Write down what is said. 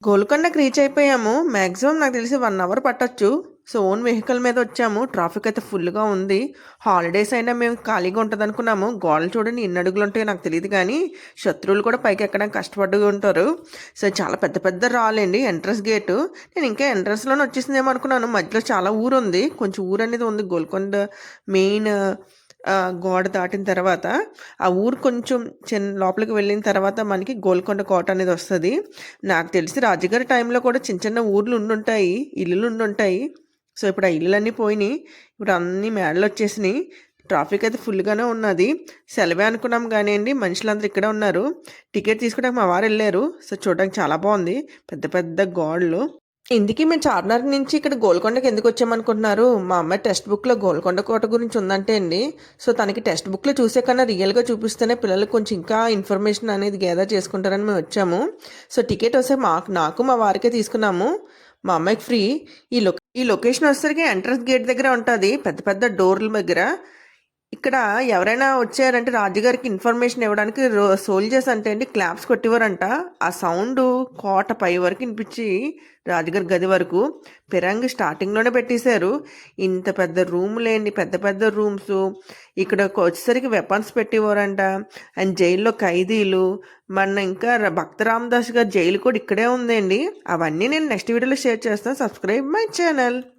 గోల్కొండకి reach అయిపోయాము. Maximum నాకు తెలిసి 1 అవర్ పట్టొచ్చు. సో, ఓన్ వెహికల్ మీద వచ్చాము. ట్రాఫిక్ అయితే ఫుల్‌గా ఉంది. హాలిడేస్ అయినా మేము ఖాళీగా ఉంటదనుకున్నాము. గోడలు చూడండి ఎన్ని అడుగులుంటాయో నాకు తెలీదు గానీ, శత్రువులు కూడా పైకెక్కడానికి కష్టపడుతూ ఉంటారు. సో, చాలా పెద్ద పెద్ద రాళ్ళండి ఎంట్రన్స్ గేటు. నేను ఇంకా ఎంట్రన్స్‌లోనే వచ్చేసిందేమో అనుకున్నాను. మధ్యలో చాలా ఊరుంది. కొంచెం ఊరనేది ఉంది గోల్కొండ మెయిన్ గోడ దాటిన తర్వాత ఆ ఊరు కొంచెం లోపలికి వెళ్ళిన తర్వాత మనకి గోల్కొండ కోట అనేది వస్తుంది. నాకు తెలిసి రాజుగారి టైంలో కూడా చిన్న చిన్న ఊర్లు ఉండుంటాయి, ఇల్లులు ఉండుంటాయి. సో ఇప్పుడు ఆ ఇల్లులన్నీ పోయినాయి. ఇప్పుడు అన్ని మేడలు వచ్చేసినాయి. ట్రాఫిక్ అయితే ఫుల్గానే ఉన్నది. సెలవే అనుకున్నాం కానీ అండి మనుషులందరూ ఇక్కడే ఉన్నారు. టికెట్ తీసుకోవడానికి మా వారు వెళ్ళారు. సో చూడడానికి చాలా బాగుంది. పెద్ద పెద్ద గోడలు. ఇందుకీ మేము చార్మినార్ నుంచి ఇక్కడ గోల్కొండకి ఎందుకు వచ్చామనుకుంటున్నారు? మా అమ్మాయి టెక్స్ట్ బుక్లో గోల్కొండ కోట గురించి ఉందంటే అండి, సో తనకి టెక్స్ట్ బుక్లో చూసే కన్నా రియల్గా చూపిస్తేనే పిల్లలకు కొంచెం ఇంకా ఇన్ఫర్మేషన్ అనేది గ్యాదర్ చేసుకుంటారని మేము వచ్చాము. సో టికెట్ వస్తే నాకు మా వారికే తీసుకున్నాము. మా అమ్మాయికి ఫ్రీ. ఈ లొకేషన్ వచ్చేసరికి ఎంట్రన్స్ గేట్ దగ్గర ఉంటుంది, పెద్ద పెద్ద డోర్ల దగ్గర. ఇక్కడ ఎవరైనా వచ్చారంటే రాజుగారికి ఇన్ఫర్మేషన్ ఇవ్వడానికి సోల్జర్స్ అంటే అండి క్లాప్స్ కొట్టేవారంట. ఆ సౌండ్ కోట పై వరకు వినిపించి రాజుగారి గది వరకు పిరంగి స్టార్టింగ్లోనే పెట్టేశారు. ఇంత పెద్ద రూమ్లేండి, పెద్ద పెద్ద రూమ్స్. ఇక్కడ వచ్చేసరికి వెపన్స్ పెట్టేవారంట. అండ్ జైల్లో ఖైదీలు. ఇంకా భక్త రామదాస్ గారి జైలు కూడా ఇక్కడే ఉందండి. అవన్నీ నేను నెక్స్ట్ వీడియోలో షేర్ చేస్తాను. Subscribe my channel.